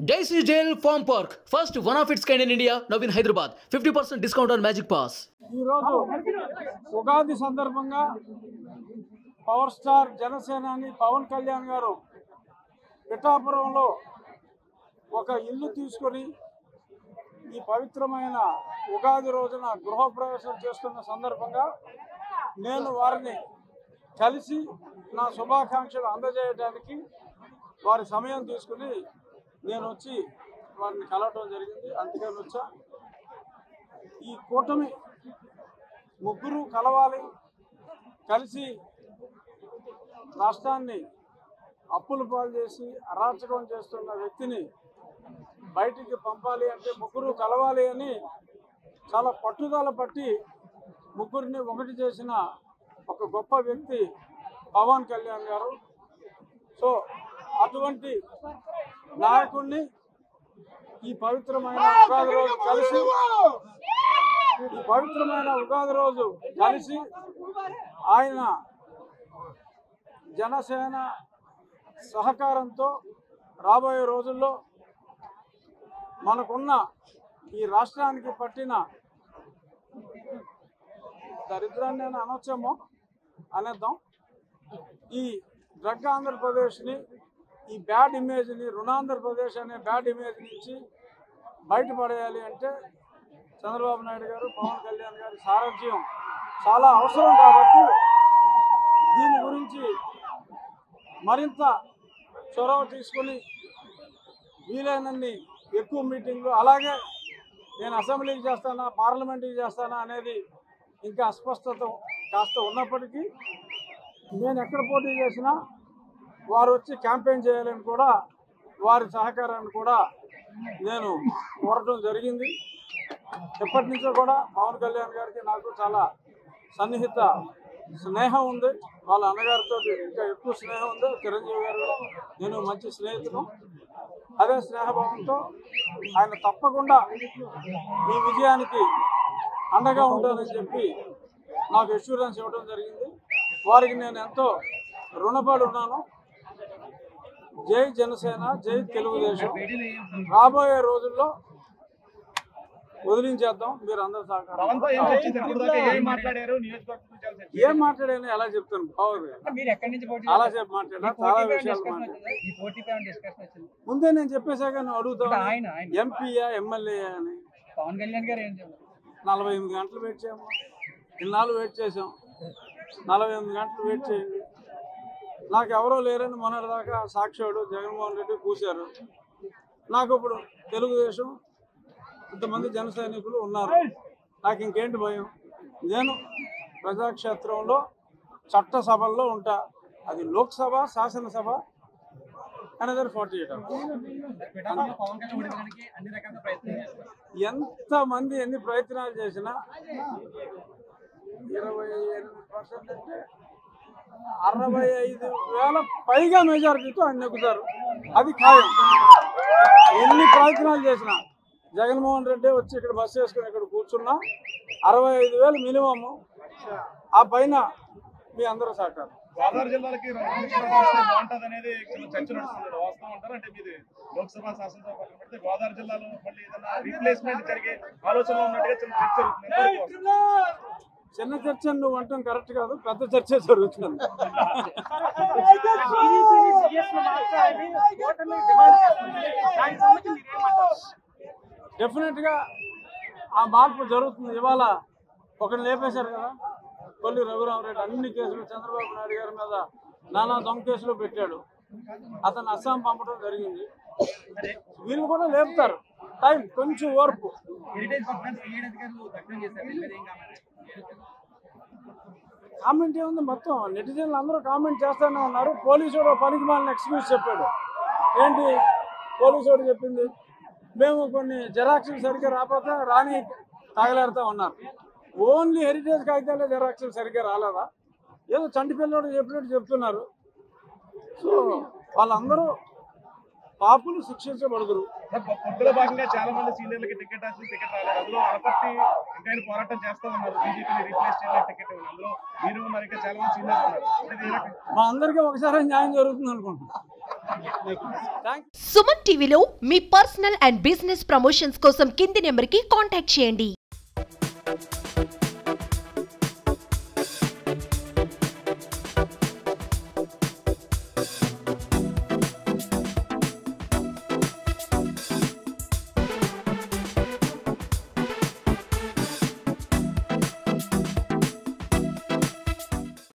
Daisy Jail Farm Park, first one of its kind in India, now in Hyderabad. 50% discount on Magic Pass. ఈరోజు ఉగాది సందర్భంగా power star జనసేనాని పవన్ కళ్యాణ్ గారు పిఠాపురంలో ఒక ఇల్లు తీసుకొని ఈ పవిత్రమైన ఉగాది రోజున గృహప్రవేశం చేస్తున్న సందర్భంగా నేను వారిని కలిసి నా శుభాకాంక్షలు అందజేయడానికి వారి సమయం తీసుకుని నేను వచ్చి వారిని కలవటం జరిగింది. అందుకని వచ్చా. ఈ కూటమి ముగ్గురు కలవాలి, కలిసి రాష్ట్రాన్ని అప్పుల పాలు చేసి అరాచకం చేస్తున్న వ్యక్తిని బయటికి పంపాలి అంటే ముగ్గురు కలవాలి అని చాలా పట్టుదల పట్టి ముగ్గురిని ఒకటి చేసిన ఒక గొప్ప వ్యక్తి పవన్ కళ్యాణ్ గారు. సో అటువంటి నాయకుడిని ఈ పవిత్రమైన ఉగాది రోజు కలిసి ఆయన జనసేన సహకారంతో రాబోయే రోజుల్లో మనకున్న ఈ రాష్ట్రానికి పట్టిన దరిద్రాన్ని అని అనొచ్చేమో అనేద్దాం. ఈ డ్రగ్ ఆంధ్రప్రదేశ్ని, ఈ బ్యాడ్ ఇమేజ్ని, రుణాంధ్రప్రదేశ్ అనే బ్యాడ్ ఇమేజ్ నుంచి బయటపడేయాలి అంటే చంద్రబాబు నాయుడు గారు, పవన్ కళ్యాణ్ గారి సారథ్యం చాలా అవసరం. కాబట్టి దీని గురించి మరింత చొరవ తీసుకుని వీలైనన్ని ఎక్కువ మీటింగ్లు, అలాగే నేను అసెంబ్లీకి చేస్తానా పార్లమెంట్కి చేస్తానా అనేది ఇంకా అస్పష్టత కాస్త ఉన్నప్పటికీ నేను ఎక్కడ పోటీ చేసినా వారు వచ్చి క్యాంపెయిన్ చేయాలని కూడా వారి సహకారాన్ని కూడా నేను కోరటం జరిగింది. ఎప్పటి నుంచో కూడా పవన్ కళ్యాణ్ గారికి నాకు చాలా సన్నిహిత స్నేహం ఉంది. వాళ్ళ అన్నగారితో ఇంకా ఎక్కువ స్నేహం ఉంది. చిరంజీవి గారు నేను మంచి స్నేహితులు. అదే స్నేహభావంతో ఆయన తప్పకుండా మీ విజయానికి అండగా ఉంటారని చెప్పి నాకు అష్యూరెన్స్ ఇవ్వడం జరిగింది. వారికి నేను ఎంతో రుణపడి ఉన్నాను. జై జనసేన, జై తెలుగుదేశం. రాబోయే రోజుల్లో వదిలించేద్దాం. మీరు అందరూ సహకారం. ఏం మాట్లాడాను ఎలా చెప్తాను? అలా చెప్పి మాట్లాడా, చాలా విషయాలు మాట్లాడారు. ముందే నేను చెప్పేశాక నువ్వు అడుగుతావు ఎంపీయా ఎమ్మెల్యే అని. పవన్ కళ్యాణ్ గారు ఏం 48 గంటలు వెయిట్ చేయము. ఇన్నాళ్ళు వెయిట్ చేసాం. 48 గంటలు వెయిట్ చేయండి. నాకు ఎవరో లేరని మొన్నటిదాకా సాక్షాడు జగన్మోహన్ రెడ్డి కూశారు. నాకు ఇప్పుడు తెలుగుదేశం ఇంతమంది జన సైనికులు ఉన్నారు. నాకు ఇంకేంటి భయం? నేను ప్రజాక్షేత్రంలో చట్టసభల్లో ఉంటా. అది లోక్సభ, శాసనసభ, అనదర్ 48 ఎంతమంది ఎన్ని ప్రయత్నాలు చేసినా 28% అంటే 65,000 పైగా మెజారిటీతో ఆయన నెగ్గుతారు. అది ఖాయం. ఎన్ని ప్రయత్నాలు చేసినా జగన్మోహన్ రెడ్డి వచ్చి ఇక్కడ బస్సు వేసుకుని ఇక్కడ కూర్చున్నా 65,000 మినిమమ్. ఆ పైన మీ అందరూ సహకారం. గోదావరి జిల్లాలకి బాగుంటుంది అనేది చర్చ నడుస్తుంది. వాస్తవం అంటారు అంటే మీది లోక్సభ శాసనసభ పక్కన పెడితే గోదావరి జిల్లాలో మళ్ళీ ఏదైనా రీప్లేస్మెంట్ జరిగే ఆలోచనలో ఉన్నట్టుగా చిన్న చర్చ జరుగుతుంది. చిన్న చర్చ నువ్వు అంటాం కరెక్ట్ కాదు, పెద్ద చర్చ జరుగుతుంది. డెఫినెట్ గా ఆ మార్పు జరుగుతుంది. ఇవాళ ఒకరిని లేపేశారు కదా, కొల్లి రఘురామరెడ్డి. అన్ని కేసులు చంద్రబాబు నాయుడు గారి మీద నానా దొంగ కేసులు పెట్టాడు. అతను అస్సాం పంపడం జరిగింది. వీళ్ళు కూడా లేపుతారు. టైం, కొంచెం ఓర్పు. కామెంట్ ఏముంది? మొత్తం నెటిజన్లు అందరూ కామెంట్ చేస్తూనే ఉన్నారు. పోలీసుడు పనికి మాలిన ఎక్స్క్యూజ్ చెప్పాడు. ఏంటి పోలీసుడు చెప్పింది? మేము కొన్ని జెరాక్స్లు సరిగ్గా రాకపోతే రాని తాగలేరుతూ ఉన్నారు. ఓన్లీ హెరిటేజ్ కాగితాలే జెరాక్స్లు సరిగ్గా రాలేదా? ఏదో చంటి పిల్లడు చెప్పినట్టు చెప్తున్నారు. సో వాళ్ళందరూ పాపులు శిక్షించబడదురు. పొత్తులో భాగంగా చాలా మంది సీనియర్లకి టికెట్ రాలేదు. అందులో అనపర్తి ఇంకా ఆయన పోరాటం చేస్తా ఉన్నారు, బీజేపీని రీప్లేస్ చేయడానికి టికెట్ ఇవ్వండి. అందులో మీరు ఉన్నారు, ఇంకా చాలా మంది సీనియర్లు ఉన్నారు. మా అందరికీ ఒకసారి న్యాయం జరుగుతుంది అనుకుంటున్నాను. సుమన్ టీవీలో మీ పర్సనల్ అండ్ బిజినెస్ ప్రమోషన్స్ కోసం కింది నెంబర్కి కాంటాక్ట్ చేయండి.